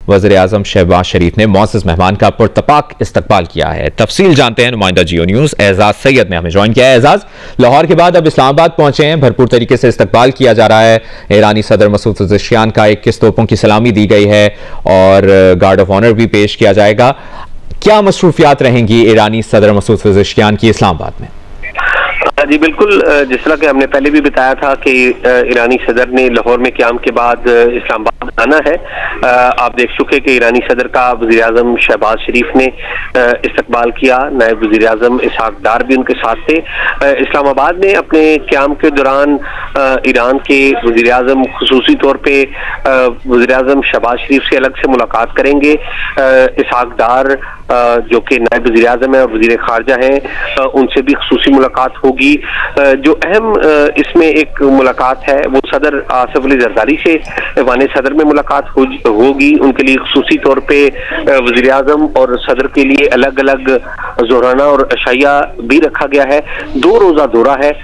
वज़ीर-ए-आज़म शहबाज शरीफ ने मुअज़्ज़ज़ मेहमान का पुरतपाक इस्तकबाल किया है। तफसील जानते हैं नुमाइंदा जियो न्यूज़ एजाज सैयद ने हमें ज्वाइन किया है। एजाज, लाहौर के बाद अब इस्लामाबाद पहुंचे हैं, भरपूर तरीके से इस्तकबाल किया जा रहा है। ईरानी सदर मसूद पज़ेश्कियान का 21 तोपों की सलामी दी गई है और गार्ड ऑफ ऑनर भी पेश किया जाएगा। क्या मसरूफियात रहेंगी ईरानी सदर मसूद पज़ेश्कियान की इस्लामाबाद में? जी बिल्कुल, जिस तरह के हमने पहले भी बताया था कि ईरानी सदर ने लाहौर में क़याम के बाद इस्लामाबाद आना है। आप देख चुके कि ईरानी सदर का वज़ीर-ए-आज़म शहबाज शरीफ ने इस्तकबाल किया, नायब वज़ीर-ए-आज़म इसहाक डार भी उनके साथ थे। इस्लामाबाद में अपने क़याम के दौरान ईरान के वज़ीर-ए-आज़म खुसूसी तौर पे वज़ीर-ए-आज़म शहबाज शरीफ से अलग से मुलाकात करेंगे। इसहाक डार जो कि नायब वज़ीर-ए-आज़म है और वज़ीर ख़ारजा हैं, उनसे भी खुसूसी मुलाकात होगी। जो अहम इसमें एक मुलाकात है वो सदर आसिफ अली जरदारी से वाने सदर में मुलाकात होगी। उनके लिए खुसूसी तौर पे वज़ीर-ए-आज़म और सदर के लिए अलग अलग ज़ोराना और अशाइया भी रखा गया है। 2 रोज़ा दौरा है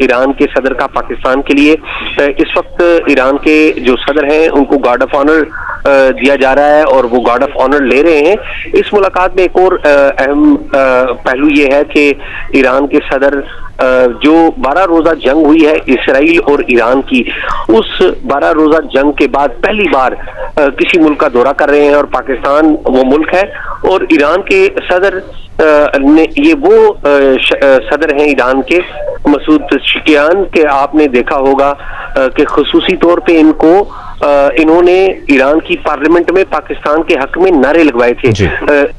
ईरान के सदर का पाकिस्तान के लिए। इस वक्त ईरान के जो सदर हैं उनको गार्ड ऑफ ऑनर दिया जा रहा है और वो गार्ड ऑफ ऑनर ले रहे हैं। इस मुलाकात में एक और अहम पहलू ये है कि ईरान के सदर जो 12 रोजा जंग हुई है इसराइल और ईरान की, उस 12 रोजा जंग के बाद पहली बार किसी मुल्क का दौरा कर रहे हैं और पाकिस्तान वो मुल्क है। और ईरान के सदर ने ये वो सदर हैं ईरान के मसूद पज़ेश्कियान के, आपने देखा होगा कि खुसूसी तौर पे इन्होंने ईरान की पार्लियामेंट में पाकिस्तान के हक में नारे लगवाए थे।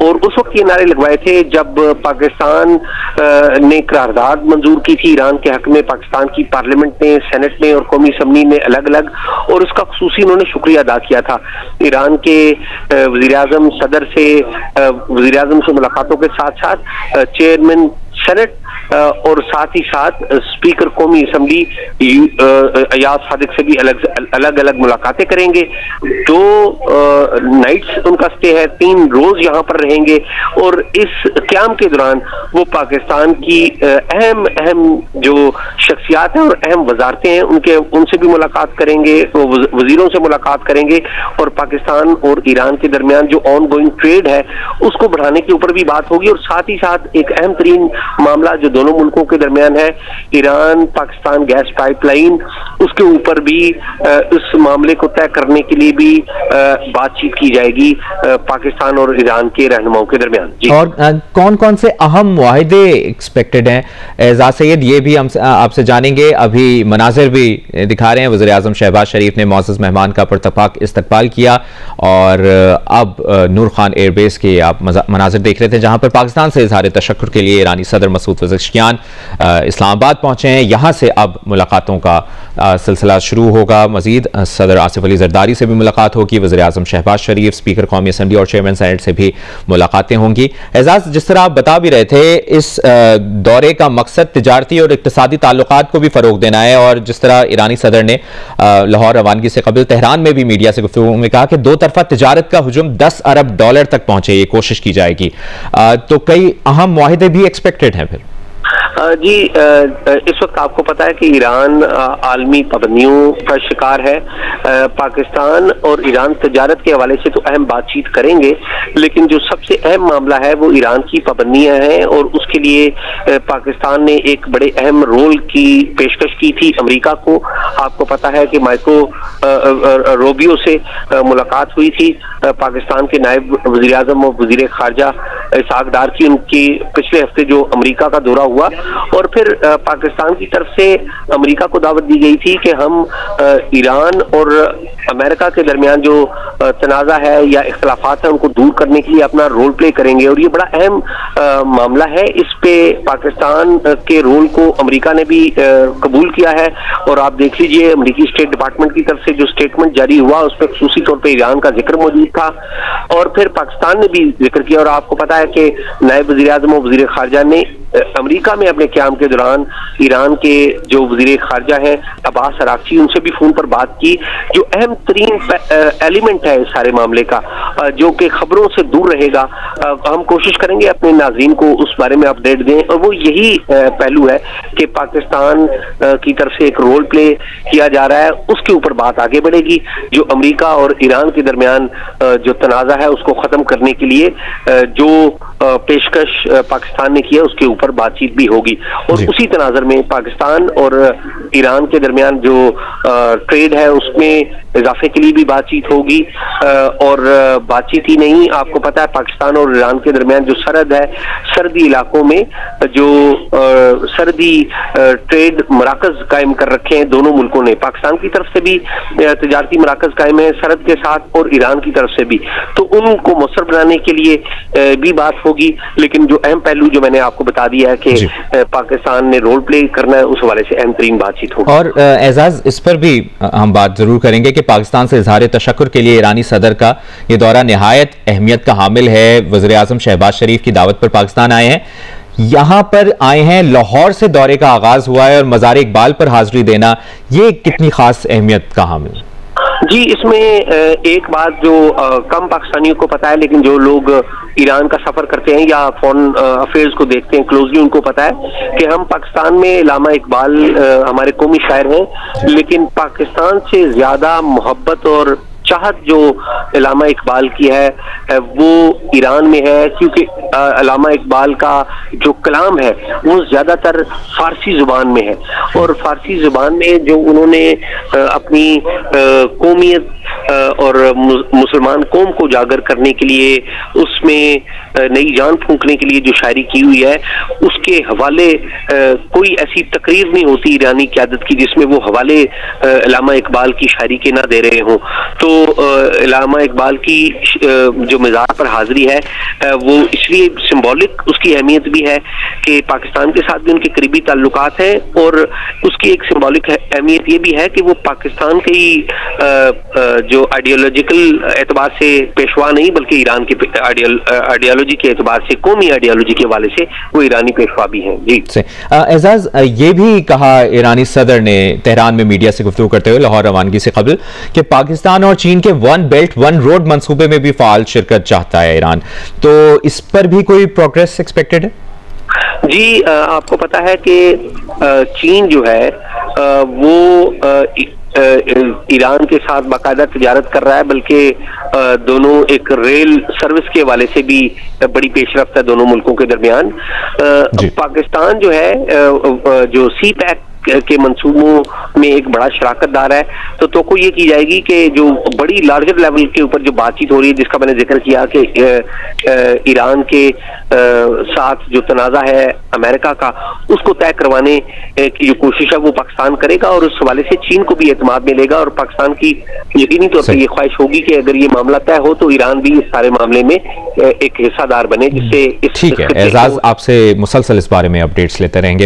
और उस वक्त ये नारे लगवाए थे जब पाकिस्तान ने करारदाद मंजूर की थी ईरान के हक में, पाकिस्तान की पार्लियामेंट में, सेनेट में और कौमी असम्बली में अलग अलग, और उसका खुसूसी उन्होंने शुक्रिया अदा किया था। ईरान के वज़ीर-ए-आज़म सदर से वज़ीर-ए-आज़म से मुलाकातों के साथ साथ चेयरमैन सेनेट और साथ ही साथ स्पीकर कौमी असम्बली अयाज सादिक से भी अलग अलग मुलाकातें करेंगे। 2 नाइट्स उनका स्टे है, 3 रोज यहाँ पर रहेंगे और इस क़याम के दौरान वो पाकिस्तान की अहम जो शख्सियात हैं और अहम वजारतें हैं उनसे भी मुलाकात करेंगे, वजीरों से मुलाकात करेंगे और पाकिस्तान और ईरान के दरमियान जो ऑन गोइंग ट्रेड है उसको बढ़ाने के ऊपर भी बात होगी। और साथ ही साथ एक अहम तरीन मामला जो दोनों मुल्कों के दरमियान है, ईरान पाकिस्तान गैस पाइपलाइन, उसके ऊपर भी इस मामले को तय करने के लिए भी बातचीत की जाएगी पाकिस्तान और ईरान के रहनुमाओं के दरमियान। जी, और कौन कौन से अहम मुआहिदे एक्सपेक्टेड हैं एजाज सैयद, ये भी हम आपसे जानेंगे। अभी मनाजिर भी दिखा रहे हैं, वज़ीर-ए-आज़म शहबाज शरीफ ने मुअज़्ज़ज़ मेहमान का पुरतपाक इस्तकबाल किया और अब नूर खान एयरबेस के आप मनाजिर देख रहे थे जहां पर पाकिस्तान से इज़हार तशक्कुर के लिए ईरानी सदर मसूद पज़ेश्कियान इस्लामाबाद पहुंचे हैं। यहाँ से अब मुलाकातों का सिलसिला शुरू होगा। मजीद सदर आसिफ अली जरदारी से भी मुलाकात होगी, वज़ीर-ए-आज़म शहबाज शरीफ, स्पीकर कौमी असम्बली और चेयरमैन सेनेट से भी मुलाकातें होंगी। एजाज, जिस तरह आप बता भी रहे थे, इस दौरे का मकसद तिजारती और इक़्तिसादी ताल्लुकात को भी फ़रोग देना है और जिस तरह ईरानी सदर ने लाहौर रवानगी से कबल तेहरान में भी मीडिया से गुफ्तगू में कहा कि 2 तरफ़ा तिजारत का हुजूम $10 अरब तक पहुंचे, ये कोशिश की जाएगी, तो कई अहम मुआहिदे भी एक्सपेक्टेड हैं फिर? जी, इस वक्त आपको पता है कि ईरान आलमी पाबंदियों का शिकार है। पाकिस्तान और ईरान तजारत के हवाले से तो अहम बातचीत करेंगे, लेकिन जो सबसे अहम मामला है वो ईरान की पाबंदियां हैं और उसके लिए पाकिस्तान ने एक बड़े अहम रोल की पेशकश की थी अमेरिका को। आपको पता है कि माइको रोबियो से मुलाकात हुई थी पाकिस्तान के नायब वज़ीर-ए-आज़म और वज़ीर ख़ारजा इसहाक डार की, उनकी पिछले हफ्ते जो अमेरिका का दौरा हुआ और फिर पाकिस्तान की तरफ से अमेरिका को दावत दी गई थी कि हम ईरान और अमेरिका के दरमियान जो तनाज़ा है या इख्तलाफात है उनको दूर करने के लिए अपना रोल प्ले करेंगे और ये बड़ा अहम मामला है। इस पे पाकिस्तान के रोल को अमेरिका ने भी कबूल किया है और आप देख लीजिए अमेरिकी स्टेट डिपार्टमेंट की तरफ से जो स्टेटमेंट जारी हुआ उसमें खुसूसी तौर पर ईरान का जिक्र मौजूद था और फिर पाकिस्तान ने भी जिक्र किया। और आपको पता है कि नायब वज़ीर-ए-आज़म और वज़ीर ख़ारजा ने अमेरिका में अपने क़याम के दौरान ईरान के जो वज़ीर ख़ारजा हैं अब्बास अराग़ची, उनसे भी फ़ोन पर बात की। जो अहम तरीन एलिमेंट है इस सारे मामले का, जो कि खबरों से दूर रहेगा, हम कोशिश करेंगे अपने नाज़रीन को उस बारे में अपडेट दें, और वो यही पहलू है कि पाकिस्तान की तरफ से एक रोल प्ले किया जा रहा है, उसके ऊपर बात आगे बढ़ेगी। जो अमेरिका और ईरान के दरमियान जो तनाज़ा है उसको ख़त्म करने के लिए जो पेशकश पाकिस्तान ने किया, उसके ऊपर बातचीत भी होगी। और उसी तनाज़र में पाकिस्तान और ईरान के दरमियान जो ट्रेड है उसमें इजाफे के लिए भी बातचीत होगी। और बातचीत ही नहीं, आपको पता है पाकिस्तान और ईरान के दरमियान जो सरहद है, सरहदी इलाकों में जो सरहदी ट्रेड मराकज कायम कर रखे हैं दोनों मुल्कों ने। पाकिस्तान की तरफ से भी तजारती मराकज कायम है सरहद के साथ, और ईरान की तरफ से भी, तो उनको मौसर बनाने के लिए भी बात होगी। लेकिन जो अहम पहलू जो मैंने आपको बता दिया है कि पाकिस्तान ने रोल प्ले करना है, उस हवाले से अहम तरीन बातचीत होगी। और एजाज, इस पर भी हम बात जरूर करेंगे कि पाकिस्तान से इजहार तशक्कुर के लिए ईरानी सदर का ये दौरा निहायत अहमियत का हामिल है। वज़ीर आज़म शहबाज शरीफ की दावत पर पाकिस्तान आए हैं, यहां पर आए हैं, लाहौर से दौरे का आगाज हुआ है और मज़ार इकबाल पर हाजिरी देना, ये कितनी खास अहमियत का हामिल? जी, इसमें एक बात जो कम पाकिस्तानियों को पता है, लेकिन जो लोग ईरान का सफर करते हैं या फॉरेन अफेयर्स को देखते हैं क्लोजली, उनको पता है कि हम पाकिस्तान में अल्लामा इकबाल हमारे कौमी शायर हैं, लेकिन पाकिस्तान से ज्यादा मोहब्बत और चाहत जो अल्लामा इकबाल की है वो ईरान में है, क्योंकि अल्लामा इकबाल का जो कलाम है वो ज्यादातर फारसी जुबान में है। और फारसी जुबान में जो उन्होंने अपनी कौमियत और मुसलमान कौम को उजागर करने के लिए, उसमें नई जान फूंकने के लिए जो शायरी की हुई है, उसके हवाले कोई ऐसी तकरीर नहीं होती ईरानी क़यादत की जिसमें वो हवाले अल्लामा इकबाल की शायरी के ना दे रहे हों। तो अल्लामा इकबाल की जो मज़ार पर हाजिरी है वो इसलिए सिंबॉलिक उसकी अहमियत भी है कि पाकिस्तान के साथ भी उनके करीबी ताल्लुकात हैं, और उसकी एक सिंबॉलिक अहमियत ये भी है कि वो पाकिस्तान की जो आइडियोलॉजिकल एतबार से पेशवा नहीं, बल्कि ईरान के आइडियोलॉजी के एतबार से, कौमी आइडियोलॉजी के हवाले से वो ईरानी पेशवा भी हैं। जी एजाज, ये भी कहा ईरानी सदर ने तेहरान में मीडिया से गुफ्तगू करते हुए लाहौर रवानगी से कबल कि पाकिस्तान और चीन के वन बेल्ट वन रोड मंसूबे में भी फाल शिरकत चाहता है ईरान, तो इस पर भी कोई प्रोग्रेस एक्सपेक्टेड है? जी, आपको पता है कि चीन जो है वो ईरान के साथ बाकायदा तिजारत कर रहा है, बल्कि दोनों एक रेल सर्विस के हवाले से भी बड़ी पेशरफ्त है दोनों मुल्कों के दरमियान। पाकिस्तान जो है जो सी पैक के मंसूबों में एक बड़ा शराकतदार है, तो ये की जाएगी कि जो बड़ी लार्जर लेवल के ऊपर जो बातचीत हो रही है, जिसका मैंने जिक्र किया कि ईरान के साथ जो तनाज़ा है अमेरिका का, उसको तय करवाने की जो कोशिश है वो पाकिस्तान करेगा, और उस हवाले से चीन को भी एतमाद मिलेगा, और पाकिस्तान की यकीनी तौर पर ये ख्वाहिश होगी कि अगर ये मामला तय हो तो ईरान भी इस सारे मामले में एक हिस्सादार बने, जिससे ठीक है एजाज, आपसे मुसलसल इस बारे में अपडेट्स लेते रहेंगे।